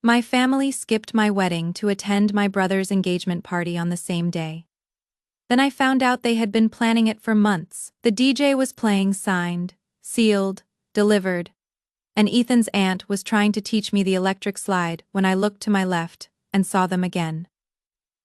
My family skipped my wedding to attend my brother's engagement party on the same day. Then I found out they had been planning it for months. The DJ was playing Signed, Sealed, Delivered, and Ethan's aunt was trying to teach me the electric slide when I looked to my left and saw them again.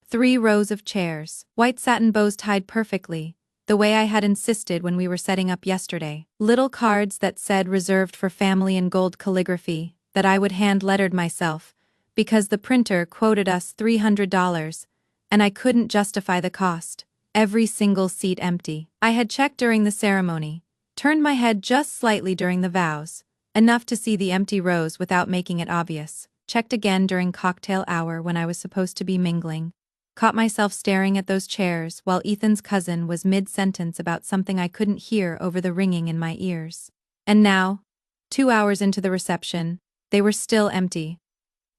3 rows of chairs, white satin bows tied perfectly, the way I had insisted when we were setting up yesterday. Little cards that said reserved for family in gold calligraphy that I would hand-lettered myself because the printer quoted us $300 and I couldn't justify the cost. Every single seat empty. I had checked during the ceremony, turned my head just slightly during the vows, enough to see the empty rows without making it obvious, checked again during cocktail hour when I was supposed to be mingling, caught myself staring at those chairs while Ethan's cousin was mid-sentence about something I couldn't hear over the ringing in my ears. And now, 2 hours into the reception, they were still empty.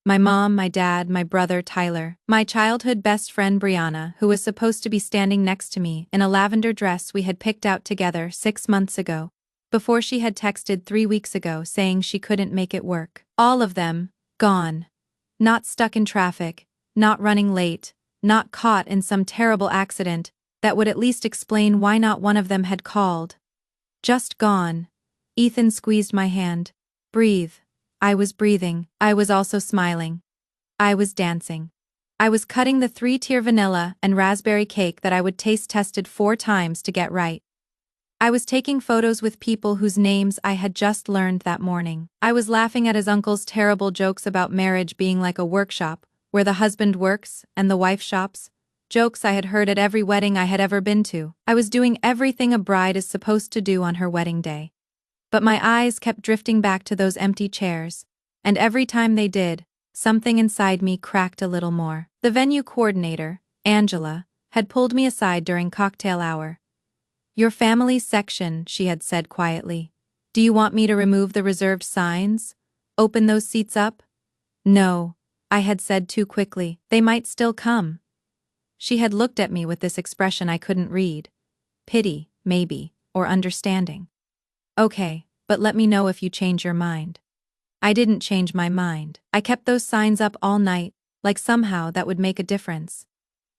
My mom, my dad, my brother Tyler, my childhood best friend Brianna, who was supposed to be standing next to me in a lavender dress we had picked out together 6 months ago, before she had texted 3 weeks ago saying she couldn't make it work. All of them, gone. Not stuck in traffic, not running late, not caught in some terrible accident that would at least explain why not one of them had called. Just gone. Ethan squeezed my hand. Breathe. I was breathing. I was also smiling. I was dancing. I was cutting the 3-tier vanilla and raspberry cake that I would taste tested 4 times to get right. I was taking photos with people whose names I had just learned that morning. I was laughing at his uncle's terrible jokes about marriage being like a workshop, where the husband works and the wife shops, jokes I had heard at every wedding I had ever been to. I was doing everything a bride is supposed to do on her wedding day. But my eyes kept drifting back to those empty chairs, and every time they did, something inside me cracked a little more. The venue coordinator, Angela, had pulled me aside during cocktail hour. "Your family's section," she had said quietly. "Do you want me to remove the reserved signs? Open those seats up?" "No," I had said too quickly. "They might still come." She had looked at me with this expression I couldn't read. Pity, maybe, or understanding. "Okay, but let me know if you change your mind." I didn't change my mind. I kept those signs up all night, like somehow that would make a difference.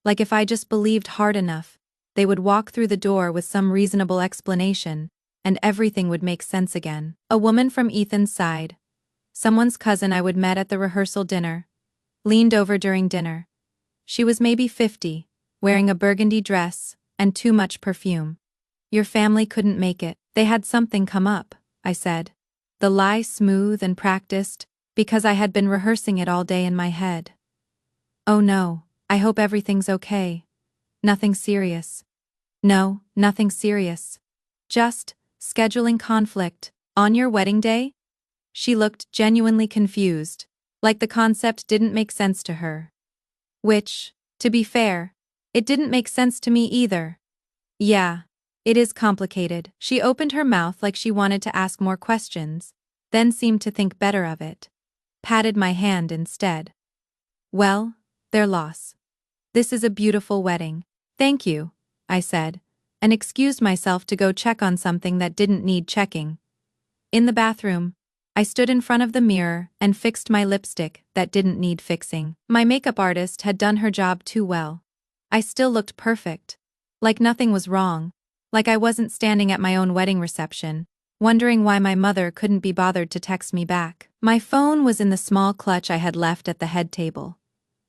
Like if I just believed hard enough, they would walk through the door with some reasonable explanation, and everything would make sense again. A woman from Ethan's side, someone's cousin I would met at the rehearsal dinner, leaned over during dinner. She was maybe 50, wearing a burgundy dress, and too much perfume. "Your family couldn't make it. They had something come up," I said. The lie smooth and practiced, because I had been rehearsing it all day in my head. "Oh no, I hope everything's okay. Nothing serious." "No, nothing serious. Just scheduling conflict. On your wedding day?" She looked genuinely confused, like the concept didn't make sense to her. Which, to be fair, it didn't make sense to me either. "Yeah. It is complicated." She opened her mouth like she wanted to ask more questions, then seemed to think better of it. Patted my hand instead. "Well, their loss. This is a beautiful wedding." "Thank you," I said, and excused myself to go check on something that didn't need checking. In the bathroom, I stood in front of the mirror and fixed my lipstick that didn't need fixing. My makeup artist had done her job too well. I still looked perfect. Like nothing was wrong. Like I wasn't standing at my own wedding reception, wondering why my mother couldn't be bothered to text me back. My phone was in the small clutch I had left at the head table.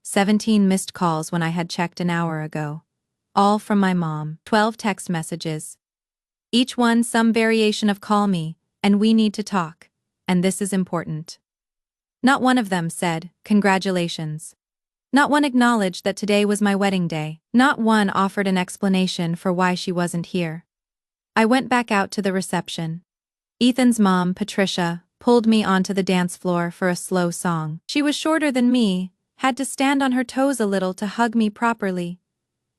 17 missed calls when I had checked an hour ago. All from my mom. 12 text messages. Each one some variation of "call me, and we need to talk, and this is important." Not one of them said, "Congratulations." Not one acknowledged that today was my wedding day. Not one offered an explanation for why she wasn't here. I went back out to the reception. Ethan's mom, Patricia, pulled me onto the dance floor for a slow song. She was shorter than me, had to stand on her toes a little to hug me properly.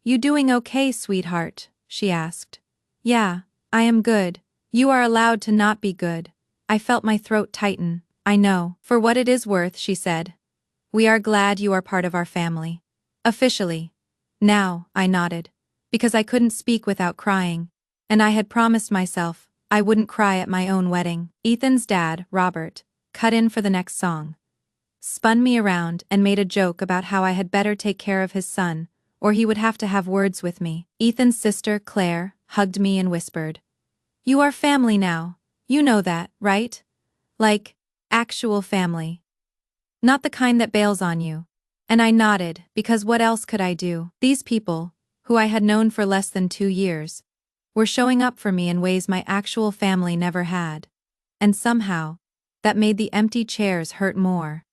"You doing okay, sweetheart?" she asked. "Yeah, I am good. You are allowed to not be good." I felt my throat tighten. "I know." "For what it is worth," she said. "We are glad you are part of our family. Officially." "Now," I nodded, because I couldn't speak without crying, and I had promised myself I wouldn't cry at my own wedding. Ethan's dad, Robert, cut in for the next song. spun me around and made a joke about how I had better take care of his son, or he would have to have words with me. Ethan's sister, Claire, hugged me and whispered, "You are family now. You know that, right? Like, actual family. Not the kind that bails on you." And I nodded, because what else could I do? These people, who I had known for less than 2 years, were showing up for me in ways my actual family never had. And somehow, that made the empty chairs hurt more.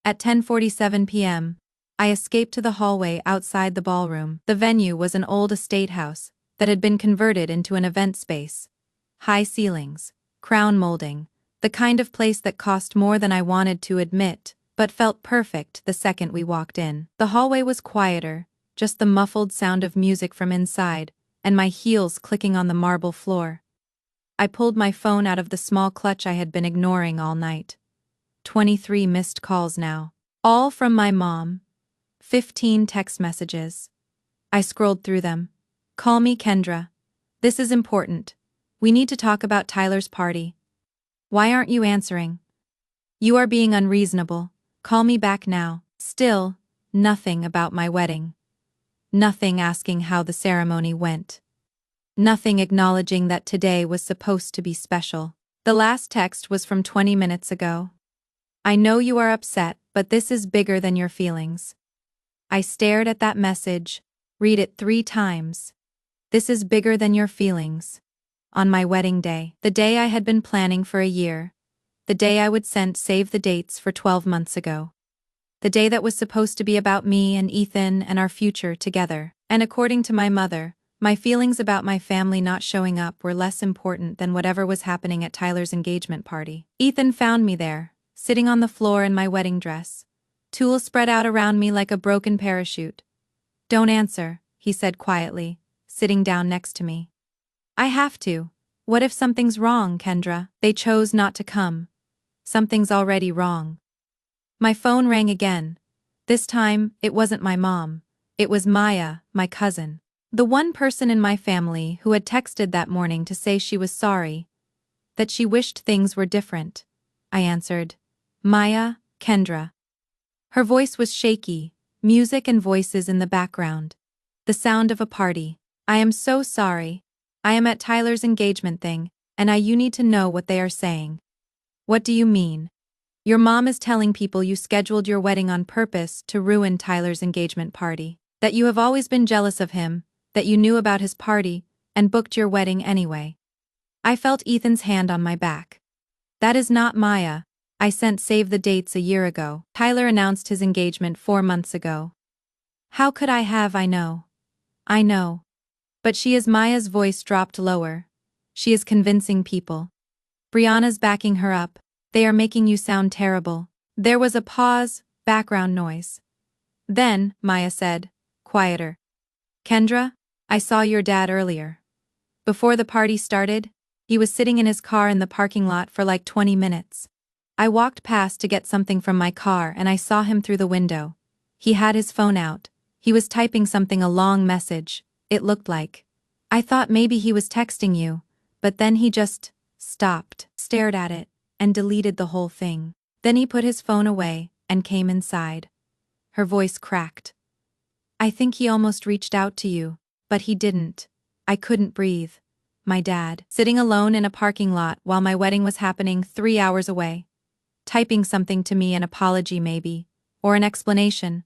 At 10:47 p.m., I escaped to the hallway outside the ballroom. The venue was an old estate house that had been converted into an event space. High ceilings, crown molding, the kind of place that cost more than I wanted to admit, but felt perfect the second we walked in. The hallway was quieter, just the muffled sound of music from inside, and my heels clicking on the marble floor. I pulled my phone out of the small clutch I had been ignoring all night. 23 missed calls now. All from my mom. 15 text messages. I scrolled through them. "Call me, Kendra. This is important. We need to talk about Tyler's party. Why aren't you answering? You are being unreasonable. Call me back now." Still, nothing about my wedding. Nothing asking how the ceremony went. Nothing acknowledging that today was supposed to be special. The last text was from 20 minutes ago. "I know you are upset, but this is bigger than your feelings." I stared at that message, read it 3 times. This is bigger than your feelings. On my wedding day, the day I had been planning for a year, the day I would save the dates for 12 months ago. The day that was supposed to be about me and Ethan and our future together. And according to my mother, my feelings about my family not showing up were less important than whatever was happening at Tyler's engagement party. Ethan found me there, sitting on the floor in my wedding dress, tulle spread out around me like a broken parachute. "Don't answer," he said quietly, sitting down next to me. "I have to. What if something's wrong, Kendra?" They chose not to come. Something's already wrong. My phone rang again. This time, it wasn't my mom. It was Maya, my cousin. The one person in my family who had texted that morning to say she was sorry, that she wished things were different. I answered, "Maya, Kendra." Her voice was shaky, music and voices in the background. The sound of a party. "I am so sorry. I am at Tyler's engagement thing, and you need to know what they are saying." "What do you mean?" "Your mom is telling people you scheduled your wedding on purpose to ruin Tyler's engagement party. That you have always been jealous of him, that you knew about his party, and booked your wedding anyway." I felt Ethan's hand on my back. "That is not Maya. I save the dates a year ago. Tyler announced his engagement 4 months ago." "How could I have? I know. I know. But she is." Maya's voice dropped lower. "She is convincing people. Brianna's backing her up. They are making you sound terrible." There was a pause, background noise. Then, Maya said, quieter, "Kendra, I saw your dad earlier. Before the party started, he was sitting in his car in the parking lot for like 20 minutes. I walked past to get something from my car and I saw him through the window. He had his phone out. He was typing something, a long message, it looked like. I thought maybe he was texting you, but then he just stopped, stared at it, and deleted the whole thing. Then he put his phone away and came inside." Her voice cracked. "I think he almost reached out to you, but he didn't. I couldn't breathe." My dad, sitting alone in a parking lot while my wedding was happening 3 hours away. Typing something to me, an apology maybe, or an explanation.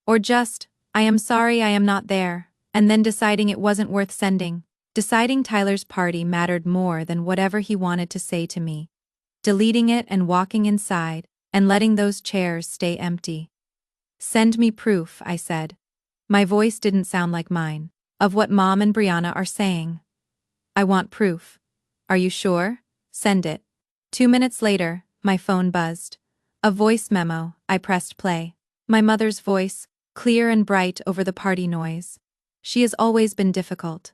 Or just, "I am sorry I am not there," and then deciding it wasn't worth sending. Deciding Tyler's party mattered more than whatever he wanted to say to me. Deleting it and walking inside, and letting those chairs stay empty. "Send me proof," I said. My voice didn't sound like mine. "Of what Mom and Brianna are saying." "I want proof." "Are you sure? Send it." 2 minutes later, my phone buzzed. A voice memo. I pressed play. My mother's voice, clear and bright over the party noise. "She has always been difficult.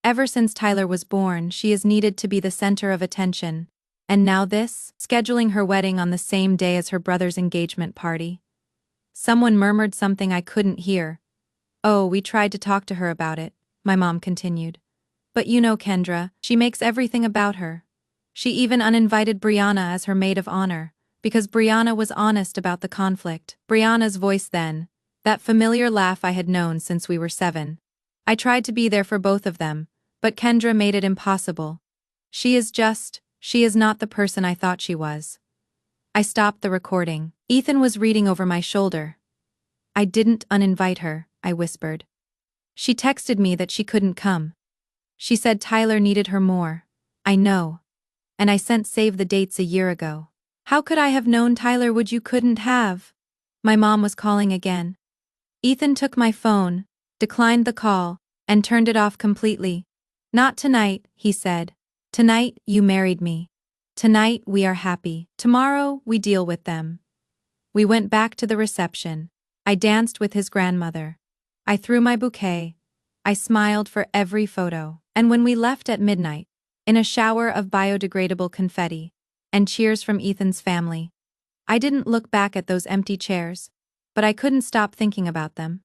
Ever since Tyler was born, she has needed to be the center of attention. And now this, scheduling her wedding on the same day as her brother's engagement party." Someone murmured something I couldn't hear. "Oh, we tried to talk to her about it," my mom continued. "But you know Kendra, she makes everything about her. She even uninvited Brianna as her maid of honor, because Brianna was honest about the conflict. Brianna's voice then, that familiar laugh I had known since we were 7. I tried to be there for both of them, but Kendra made it impossible. She is not the person I thought she was. I stopped the recording. Ethan was reading over my shoulder. I didn't uninvite her, I whispered. She texted me that she couldn't come. She said Tyler needed her more. I know. And I sent save the dates a year ago. How could I have known Tyler would you couldn't have? My mom was calling again. Ethan took my phone, declined the call, and turned it off completely. Not tonight, he said. Tonight, you married me. Tonight, we are happy. Tomorrow, we deal with them. We went back to the reception. I danced with his grandmother. I threw my bouquet. I smiled for every photo. And when we left at midnight, in a shower of biodegradable confetti, and cheers from Ethan's family, I didn't look back at those empty chairs, but I couldn't stop thinking about them.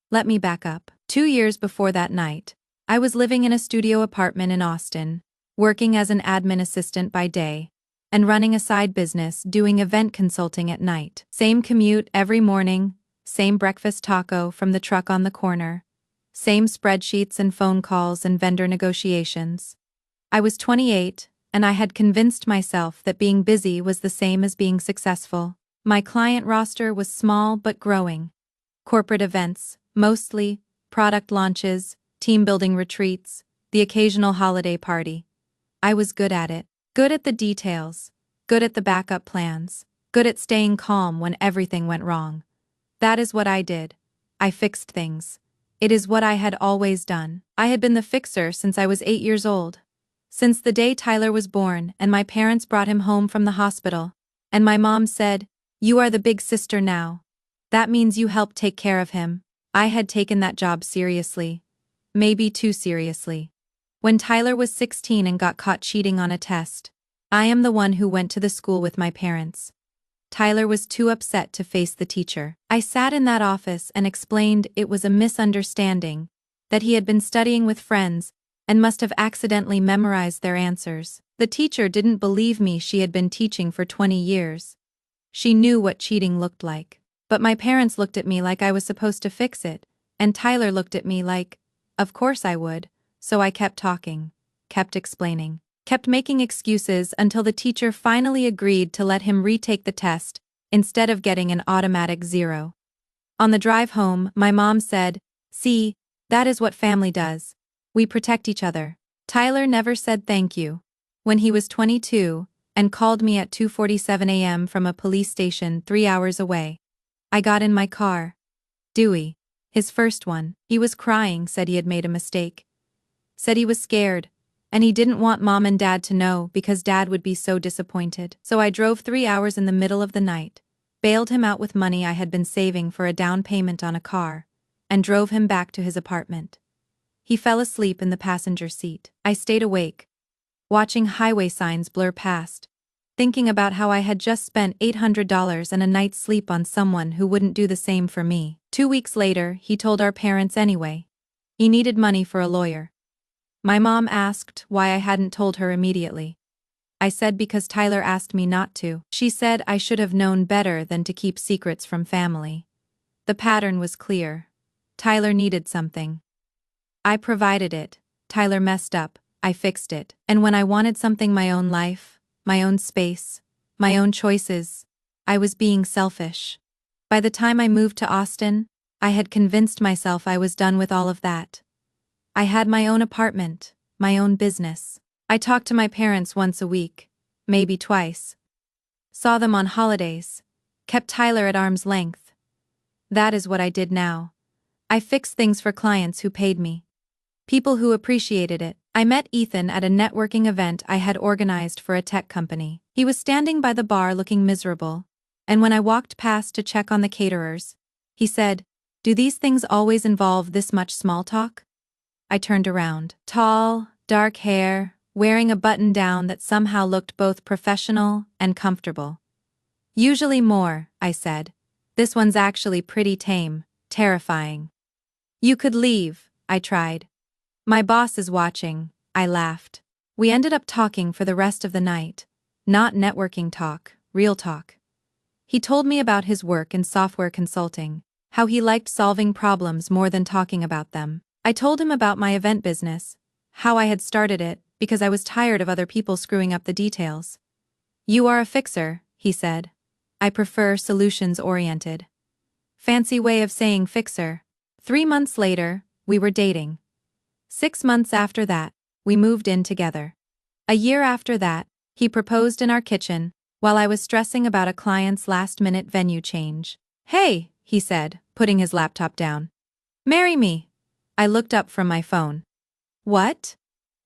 Let me back up. 2 years before that night, I was living in a studio apartment in Austin, working as an admin assistant by day, and running a side business doing event consulting at night. Same commute every morning, same breakfast taco from the truck on the corner, same spreadsheets and phone calls and vendor negotiations. I was 28, and I had convinced myself that being busy was the same as being successful. My client roster was small but growing. Corporate events, mostly, product launches, team-building retreats, the occasional holiday party. I was good at it. Good at the details. Good at the backup plans. Good at staying calm when everything went wrong. That is what I did. I fixed things. It is what I had always done. I had been the fixer since I was 8 years old. Since the day Tyler was born and my parents brought him home from the hospital, and my mom said, "You are the big sister now. That means you help take care of him." I had taken that job seriously. Maybe too seriously. When Tyler was 16 and got caught cheating on a test, I am the one who went to the school with my parents. Tyler was too upset to face the teacher. I sat in that office and explained it was a misunderstanding, that he had been studying with friends and must have accidentally memorized their answers. The teacher didn't believe me. She had been teaching for 20 years. She knew what cheating looked like. But my parents looked at me like I was supposed to fix it, and Tyler looked at me like, of course I would, so I kept talking, kept explaining, kept making excuses until the teacher finally agreed to let him retake the test instead of getting an automatic 0. On the drive home, my mom said, "See, that is what family does. We protect each other." Tyler never said thank you. When he was 22, and called me at 2:47 a.m. from a police station 3 hours away, I got in my car. Dewey, his first one, he was crying, said he had made a mistake. Said he was scared, and he didn't want mom and dad to know because dad would be so disappointed. So I drove 3 hours in the middle of the night, bailed him out with money I had been saving for a down payment on a car, and drove him back to his apartment. He fell asleep in the passenger seat. I stayed awake, watching highway signs blur past, thinking about how I had just spent $800 and a night's sleep on someone who wouldn't do the same for me. 2 weeks later, he told our parents anyway. He needed money for a lawyer. My mom asked why I hadn't told her immediately. I said because Tyler asked me not to. She said I should have known better than to keep secrets from family. The pattern was clear. Tyler needed something. I provided it. Tyler messed up. I fixed it. And when I wanted something, my own life, my own space, my own choices, I was being selfish. By the time I moved to Austin, I had convinced myself I was done with all of that. I had my own apartment, my own business. I talked to my parents once a week, maybe twice. Saw them on holidays, kept Tyler at arm's length. That is what I did now. I fixed things for clients who paid me. People who appreciated it. I met Ethan at a networking event I had organized for a tech company. He was standing by the bar looking miserable, and when I walked past to check on the caterers, he said, "Do these things always involve this much small talk?" I turned around. Tall, dark hair, wearing a button-down that somehow looked both professional and comfortable. "Usually more," I said. "This one's actually pretty tame, terrifying." "You could leave," I tried. "My boss is watching," I laughed. We ended up talking for the rest of the night. Not networking talk, real talk. He told me about his work in software consulting, how he liked solving problems more than talking about them. I told him about my event business, how I had started it because I was tired of other people screwing up the details. "You are a fixer," he said. "I prefer solutions-oriented." Fancy way of saying fixer. 3 months later, we were dating. 6 months after that, we moved in together. A year after that, he proposed in our kitchen, while I was stressing about a client's last-minute venue change. "Hey," he said, putting his laptop down. "Marry me." I looked up from my phone. "What?"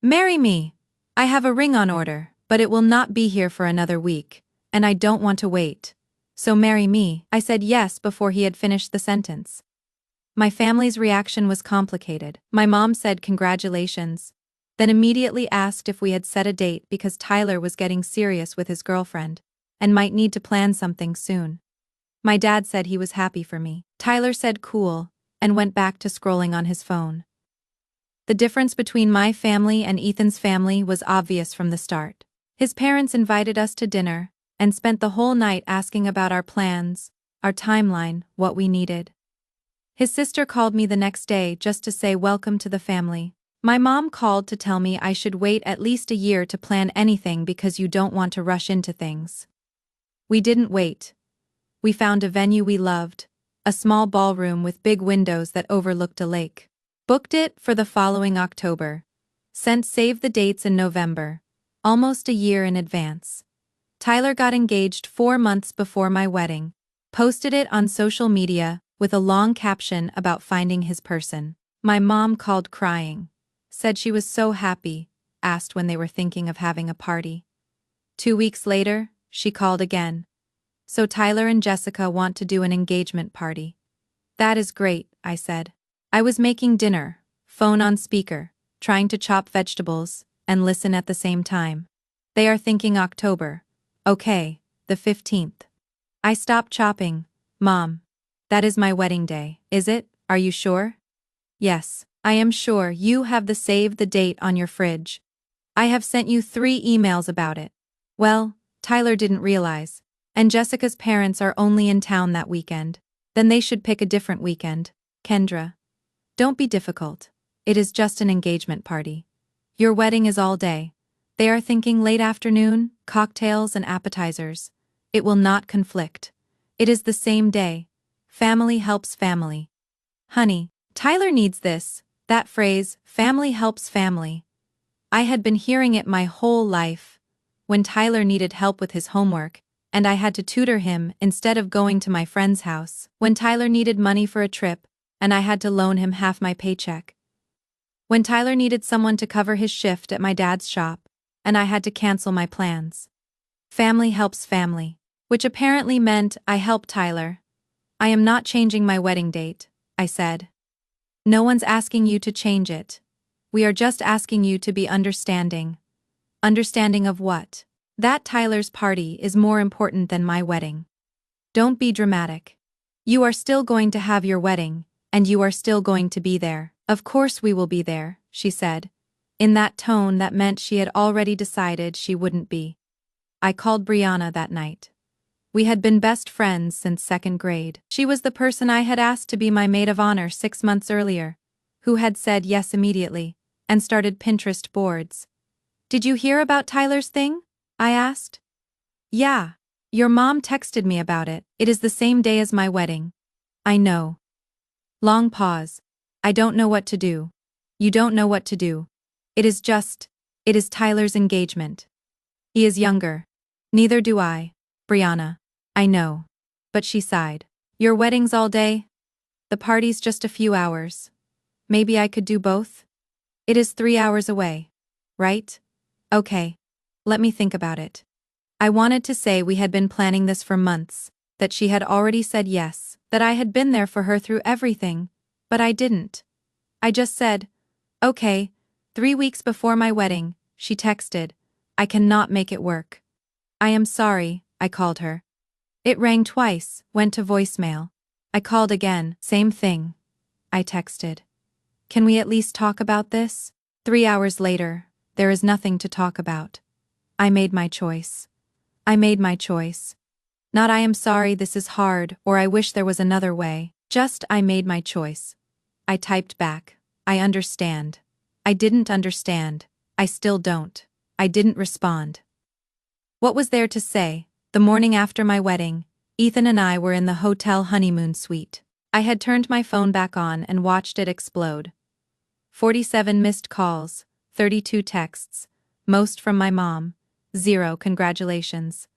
"Marry me. I have a ring on order, but it will not be here for another week, and I don't want to wait. So marry me." I said yes before he had finished the sentence. My family's reaction was complicated. My mom said congratulations, then immediately asked if we had set a date because Tyler was getting serious with his girlfriend and might need to plan something soon. My dad said he was happy for me. Tyler said cool and went back to scrolling on his phone. The difference between my family and Ethan's family was obvious from the start. His parents invited us to dinner and spent the whole night asking about our plans, our timeline, what we needed. His sister called me the next day just to say welcome to the family. My mom called to tell me I should wait at least a year to plan anything because you don't want to rush into things. We didn't wait. We found a venue we loved, a small ballroom with big windows that overlooked a lake. Booked it for the following October. Sent save the dates in November, almost a year in advance. Tyler got engaged 4 months before my wedding, posted it on social media with a long caption about finding his person. My mom called crying, said she was so happy, asked when they were thinking of having a party. 2 weeks later, she called again. "So Tyler and Jessica want to do an engagement party." "That is great," I said. I was making dinner, phone on speaker, trying to chop vegetables and listen at the same time. "They are thinking October." "Okay, the 15th. I stopped chopping. "Mom, that is my wedding day, is it? Are you sure?" "Yes, I am sure. You have the save the date on your fridge. I have sent you 3 emails about it." Well, Tyler didn't realize. And Jessica's parents are only in town that weekend. Then they should pick a different weekend. "Kendra, don't be difficult. It is just an engagement party. Your wedding is all day. They are thinking late afternoon, cocktails and appetizers. It will not conflict. It is the same day. Family helps family." Honey, Tyler needs this, that phrase, family helps family. I had been hearing it my whole life. When Tyler needed help with his homework, and I had to tutor him instead of going to my friend's house. When Tyler needed money for a trip, and I had to loan him half my paycheck. When Tyler needed someone to cover his shift at my dad's shop, and I had to cancel my plans. Family helps family, which apparently meant I helped Tyler. "I am not changing my wedding date," I said. "No one's asking you to change it. We are just asking you to be understanding." Understanding of what? That Tyler's party is more important than my wedding. Don't be dramatic. You are still going to have your wedding, and you are still going to be there. "Of course we will be there," she said, in that tone that meant she had already decided she wouldn't be. I called Brianna that night. We had been best friends since 2nd grade. She was the person I had asked to be my maid of honor 6 months earlier, who had said yes immediately, and started Pinterest boards. "Did you hear about Tyler's thing?" I asked. "Yeah. Your mom texted me about it. It is the same day as my wedding." "I know." Long pause. "I don't know what to do." "You don't know what to do. It is Tyler's engagement. He is younger." "Neither do I, Brianna." "I know." But she sighed. "Your wedding's all day? The party's just a few hours. Maybe I could do both? It is 3 hours away. Right? Okay. Let me think about it." I wanted to say we had been planning this for months, that she had already said yes, that I had been there for her through everything, but I didn't. I just said, "Okay." 3 weeks before my wedding, she texted, "I cannot make it work." "I am sorry," I called her. It rang twice, went to voicemail. I called again, same thing. I texted, "Can we at least talk about this?" 3 hours later, there is nothing to talk about. I made my choice. I made my choice. Not I am sorry this is hard or I wish there was another way. Just I made my choice. I typed back. I understand. I didn't understand. I still don't. I didn't respond. What was there to say? The morning after my wedding, Ethan and I were in the hotel honeymoon suite. I had turned my phone back on and watched it explode. 47 missed calls, 32 texts, most from my mom, 0 congratulations.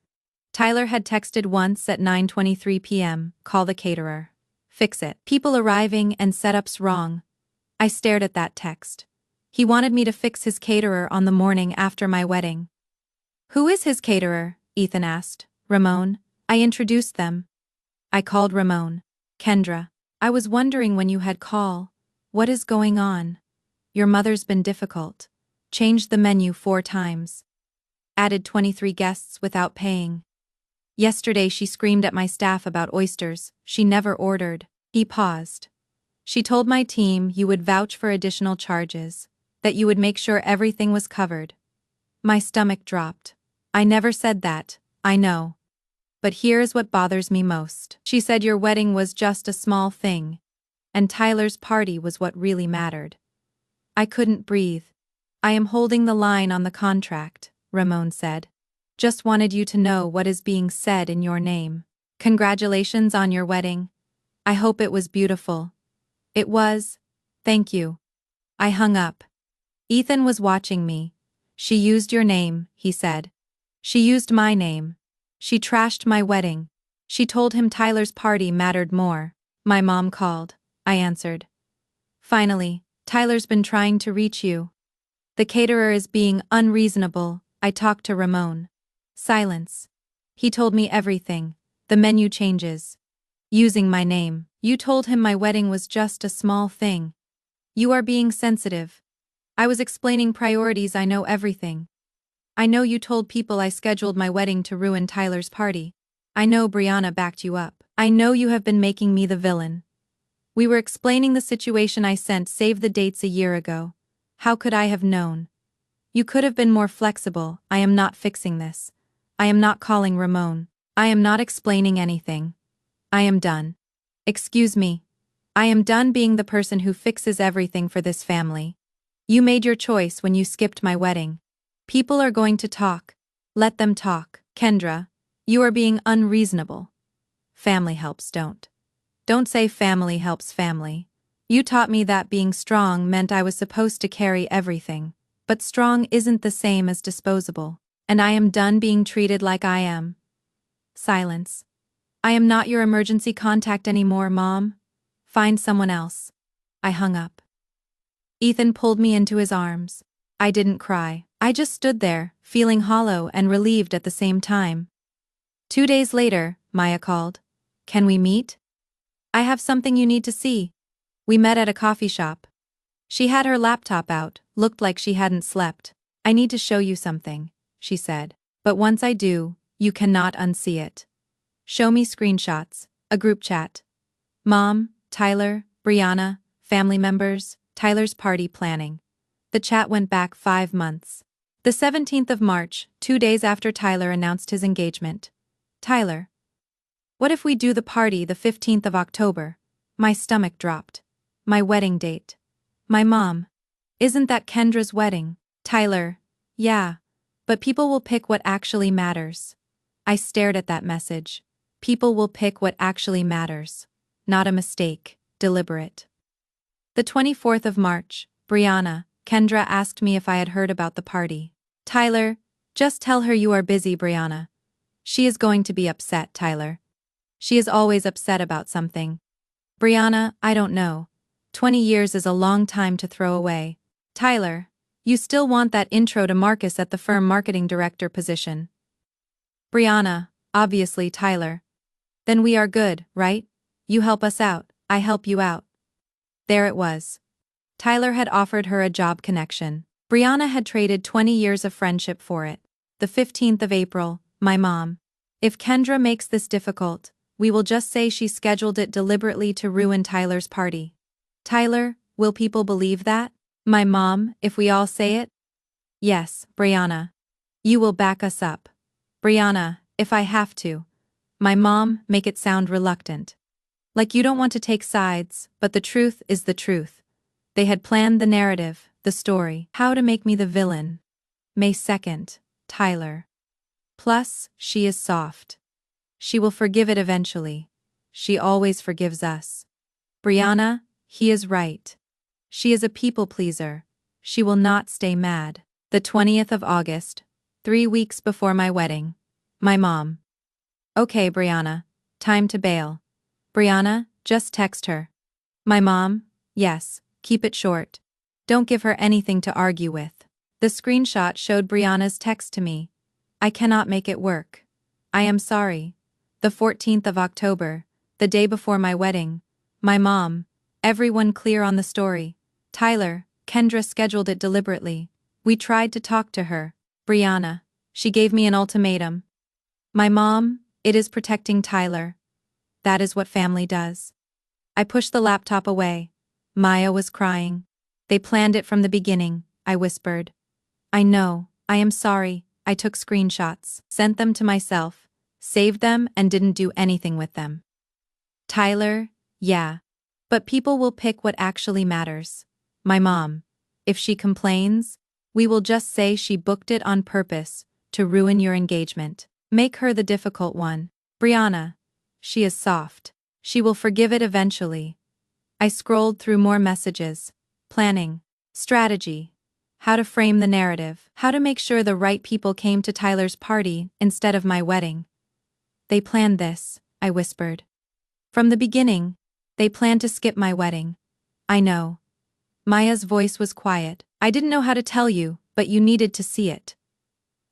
Tyler had texted once at 9:23 p.m., call the caterer. Fix it. People arriving and setups wrong. I stared at that text. He wanted me to fix his caterer on the morning after my wedding. Who is his caterer? Ethan asked. Ramon. I introduced them. I called Ramon. Kendra. I was wondering when you had call. What is going on? Your mother's been difficult. Changed the menu 4 times. Added 23 guests without paying. Yesterday she screamed at my staff about oysters, she never ordered. He paused. She told my team you would vouch for additional charges, that you would make sure everything was covered. My stomach dropped. I never said that, I know. But here's what bothers me most. She said your wedding was just a small thing, and Tyler's party was what really mattered. I couldn't breathe. I am holding the line on the contract, Ramon said. Just wanted you to know what is being said in your name. Congratulations on your wedding. I hope it was beautiful. It was. Thank you. I hung up. Ethan was watching me. She used your name, he said. She used my name. She trashed my wedding. She told him Tyler's party mattered more. My mom called. I answered. Finally, Tyler's been trying to reach you. The caterer is being unreasonable. I talked to Ramon. Silence. He told me everything. The menu changes. Using my name. You told him my wedding was just a small thing. You are being sensitive. I was explaining priorities. I know everything. I know you told people I scheduled my wedding to ruin Tyler's party. I know Brianna backed you up. I know you have been making me the villain. We were explaining the situation. I sent save the dates a year ago. How could I have known? You could have been more flexible. I am not fixing this. I am not calling Ramon. I am not explaining anything. I am done. Excuse me. I am done being the person who fixes everything for this family. You made your choice when you skipped my wedding. People are going to talk. Let them talk. Kendra, you are being unreasonable. Family helps don't. Don't say family helps family. You taught me that being strong meant I was supposed to carry everything, but strong isn't the same as disposable, and I am done being treated like I am. Silence. I am not your emergency contact anymore, Mom. Find someone else. I hung up. Ethan pulled me into his arms. I didn't cry. I just stood there, feeling hollow and relieved at the same time. 2 days later, Maya called. Can we meet? I have something you need to see. We met at a coffee shop. She had her laptop out, looked like she hadn't slept. I need to show you something, she said. But once I do, you cannot unsee it. Show me screenshots, a group chat. Mom, Tyler, Brianna, family members, Tyler's party planning. The chat went back 5 months. The 17th of March, 2 days after Tyler announced his engagement. Tyler. What if we do the party the 15th of October? My stomach dropped. My wedding date. My mom. Isn't that Kendra's wedding? Tyler. Yeah. But people will pick what actually matters. I stared at that message. People will pick what actually matters. Not a mistake, deliberate. The 24th of March, Brianna, Kendra asked me if I had heard about the party. Tyler, just tell her you are busy, Brianna. She is going to be upset, Tyler. She is always upset about something. Brianna, I don't know. 20 years is a long time to throw away. Tyler, you still want that intro to Marcus at the firm marketing director position. Brianna, obviously, Tyler. Then we are good, right? You help us out, I help you out. There it was. Tyler had offered her a job connection. Brianna had traded 20 years of friendship for it. The 15th of April, my mom. If Kendra makes this difficult, we will just say she scheduled it deliberately to ruin Tyler's party. Tyler, will people believe that? My mom, if we all say it? Yes, Brianna. You will back us up. Brianna, if I have to. My mom, make it sound reluctant. Like you don't want to take sides, but the truth is the truth. They had planned the narrative, the story, how to make me the villain. May 2nd, Tyler. Plus, she is soft. She will forgive it eventually. She always forgives us. Brianna, he is right. She is a people pleaser. She will not stay mad. The 20th of August, 3 weeks before my wedding. My mom. Okay, Brianna. Time to bail. Brianna, just text her. My mom, yes, keep it short. Don't give her anything to argue with. The screenshot showed Brianna's text to me. I cannot make it work. I am sorry. The 14th of October, the day before my wedding. My mom, everyone clear on the story. Tyler, Kendra scheduled it deliberately. We tried to talk to her. Brianna, she gave me an ultimatum. My mom, it is protecting Tyler. That is what family does. I pushed the laptop away. Maya was crying. They planned it from the beginning, I whispered. I know, I am sorry. I took screenshots, sent them to myself, saved them and didn't do anything with them. Tyler, yeah. But people will pick what actually matters. My mom. If she complains, we will just say she booked it on purpose to ruin your engagement. Make her the difficult one. Brianna. She is soft. She will forgive it eventually. I scrolled through more messages. Planning. Strategy. How to frame the narrative. How to make sure the right people came to Tyler's party instead of my wedding. They planned this, I whispered. From the beginning, they planned to skip my wedding. I know. Maya's voice was quiet. I didn't know how to tell you, but you needed to see it.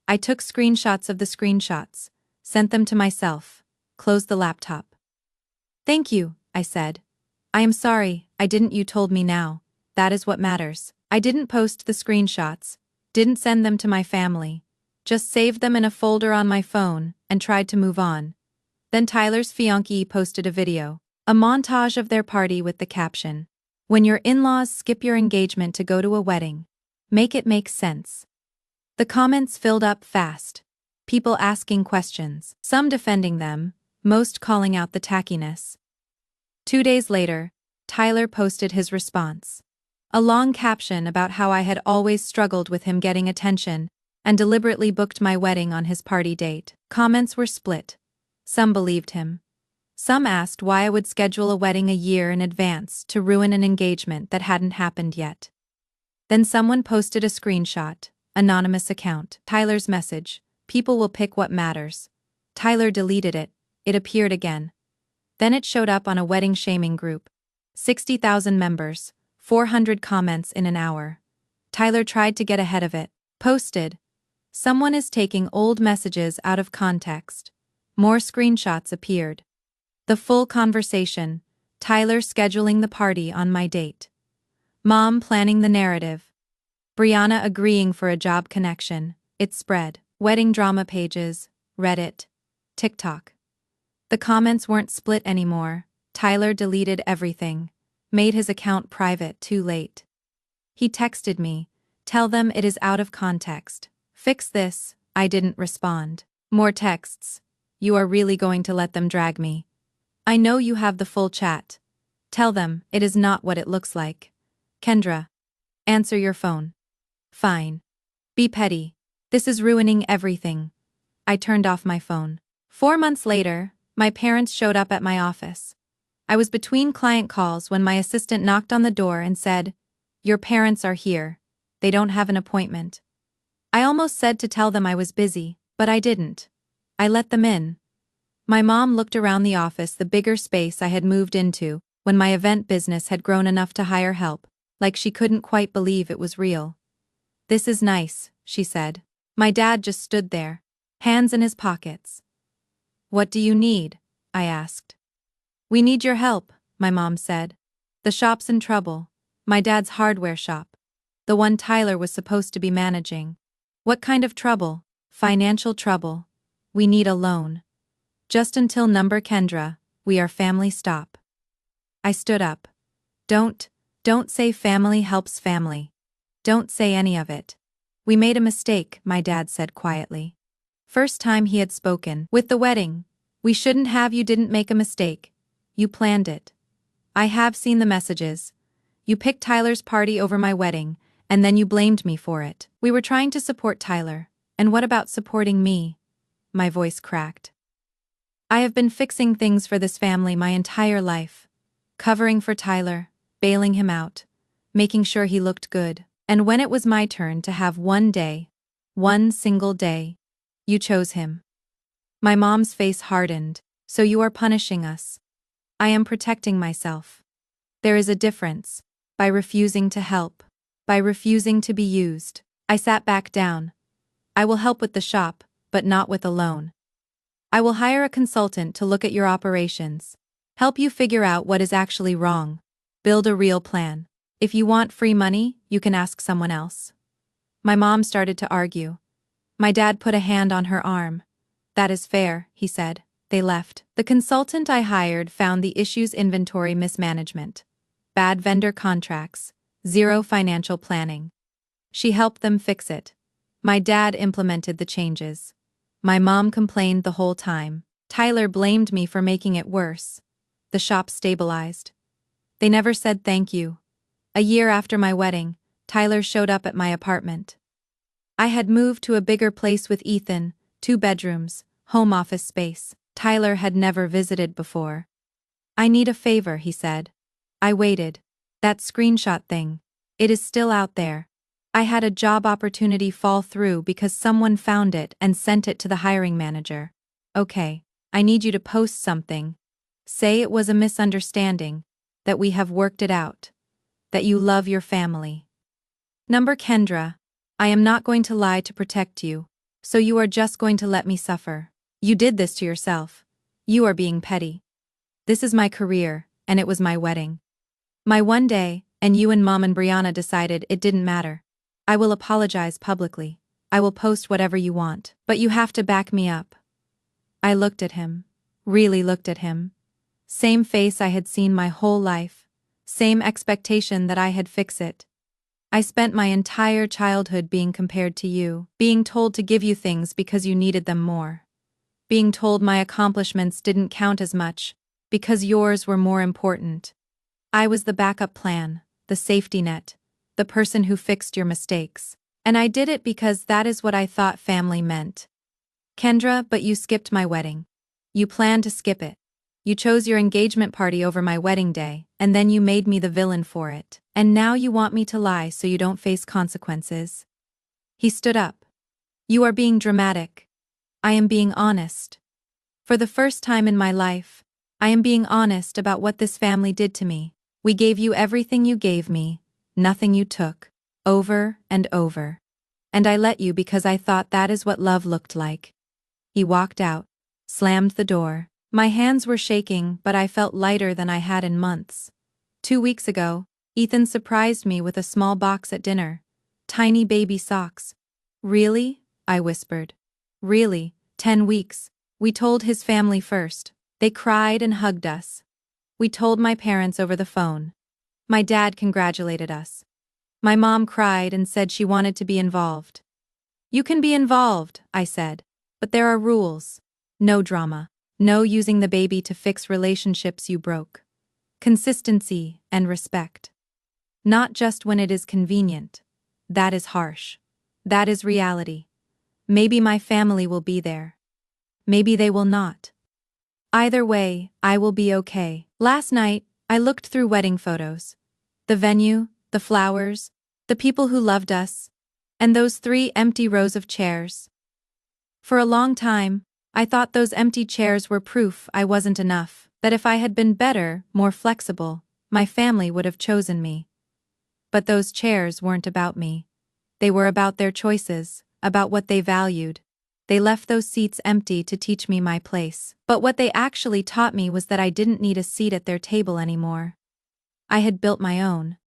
I took screenshots of the screenshots, sent them to myself, closed the laptop. Thank you, I said. I am sorry, I didn't. You told me now. That is what matters. I didn't post the screenshots, didn't send them to my family, just saved them in a folder on my phone and tried to move on. Then Tyler's fiancé posted a video, a montage of their party with the caption, "When your in-laws skip your engagement to go to a wedding, make it make sense." The comments filled up fast. People asking questions, some defending them, most calling out the tackiness. 2 days later, Tyler posted his response. A long caption about how I had always struggled with him getting attention and deliberately booked my wedding on his party date. Comments were split. Some believed him. Some asked why I would schedule a wedding a year in advance to ruin an engagement that hadn't happened yet. Then someone posted a screenshot, anonymous account. Tyler's message, "People will pick what matters." Tyler deleted it. It appeared again. Then it showed up on a wedding shaming group. 60,000 members, 400 comments in an hour. Tyler tried to get ahead of it. Posted. Someone is taking old messages out of context. More screenshots appeared. The full conversation. Tyler scheduling the party on my date. Mom planning the narrative. Brianna agreeing for a job connection. It spread. Wedding drama pages, Reddit, TikTok. The comments weren't split anymore. Tyler deleted everything. Made his account private too late. He texted me, "Tell them it is out of context. Fix this." I didn't respond. More texts. "You are really going to let them drag me? I know you have the full chat. Tell them it is not what it looks like. Kendra. Answer your phone. Fine. Be petty. This is ruining everything." I turned off my phone. 4 months later, my parents showed up at my office. I was between client calls when my assistant knocked on the door and said, "Your parents are here. They don't have an appointment." I almost said to tell them I was busy, but I didn't. I let them in. My mom looked around the office, the bigger space I had moved into when my event business had grown enough to hire help, like she couldn't quite believe it was real. "This is nice," she said. My dad just stood there, hands in his pockets. "What do you need?" I asked. "We need your help," my mom said. "The shop's in trouble. My dad's hardware shop. The one Tyler was supposed to be managing." "What kind of trouble?" "Financial trouble. We need a loan. Just until number Kendra, we are family stop." I stood up. Don't say family helps family. Don't say any of it. "We made a mistake," my dad said quietly. First time he had spoken. "With the wedding. We shouldn't have. You didn't make a mistake. You planned it. I have seen the messages. You picked Tyler's party over my wedding, and then you blamed me for it. We were trying to support Tyler, and what about supporting me? My voice cracked. I have been fixing things for this family my entire life. Covering for Tyler, bailing him out, making sure he looked good. And when it was my turn to have one day, one single day, you chose him. My mom's face hardened. So you are punishing us. I am protecting myself. There is a difference. By refusing to help. By refusing to be used. I sat back down. I will help with the shop, but not with a loan. I will hire a consultant to look at your operations. Help you figure out what is actually wrong. Build a real plan. If you want free money, you can ask someone else. My mom started to argue. My dad put a hand on her arm. That is fair, he said. They left. The consultant I hired found the issues: inventory mismanagement, bad vendor contracts, zero financial planning. She helped them fix it. My dad implemented the changes. My mom complained the whole time. Tyler blamed me for making it worse. The shop stabilized. They never said thank you. A year after my wedding, Tyler showed up at my apartment. I had moved to a bigger place with Ethan, 2 bedrooms, home office space. Tyler had never visited before. I need a favor, he said. I waited. That screenshot thing. It is still out there. I had a job opportunity fall through because someone found it and sent it to the hiring manager. Okay, I need you to post something. Say it was a misunderstanding, that we have worked it out, that you love your family. Number Kendra, I am not going to lie to protect you, so you are just going to let me suffer. You did this to yourself. You are being petty. This is my career, and it was my wedding. My one day, and you and Mom and Brianna decided it didn't matter. I will apologize publicly. I will post whatever you want, but you have to back me up. I looked at him. Really looked at him. Same face I had seen my whole life. Same expectation that I had fix it. I spent my entire childhood being compared to you, being told to give you things because you needed them more. Being told my accomplishments didn't count as much, because yours were more important. I was the backup plan, the safety net, the person who fixed your mistakes. And I did it because that is what I thought family meant. Kendra, but you skipped my wedding. You planned to skip it. You chose your engagement party over my wedding day, and then you made me the villain for it. And now you want me to lie so you don't face consequences. He stood up. You are being dramatic. I am being honest. For the first time in my life, I am being honest about what this family did to me. We gave you everything you gave me, nothing you took, over and over. And I let you because I thought that is what love looked like. He walked out, slammed the door. My hands were shaking, but I felt lighter than I had in months. 2 weeks ago, Ethan surprised me with a small box at dinner. Tiny baby socks. Really? I whispered. Really, 10 weeks. We told his family first. They cried and hugged us. We told my parents over the phone. My dad congratulated us. My mom cried and said she wanted to be involved. You can be involved, I said, but there are rules. No drama. No using the baby to fix relationships you broke. Consistency and respect. Not just when it is convenient. That is harsh. That is reality. Maybe my family will be there. Maybe they will not. Either way, I will be okay. Last night, I looked through wedding photos. The venue, the flowers, the people who loved us, and those 3 empty rows of chairs. For a long time, I thought those empty chairs were proof I wasn't enough, that if I had been better, more flexible, my family would have chosen me. But those chairs weren't about me. They were about their choices, about what they valued. They left those seats empty to teach me my place. But what they actually taught me was that I didn't need a seat at their table anymore. I had built my own.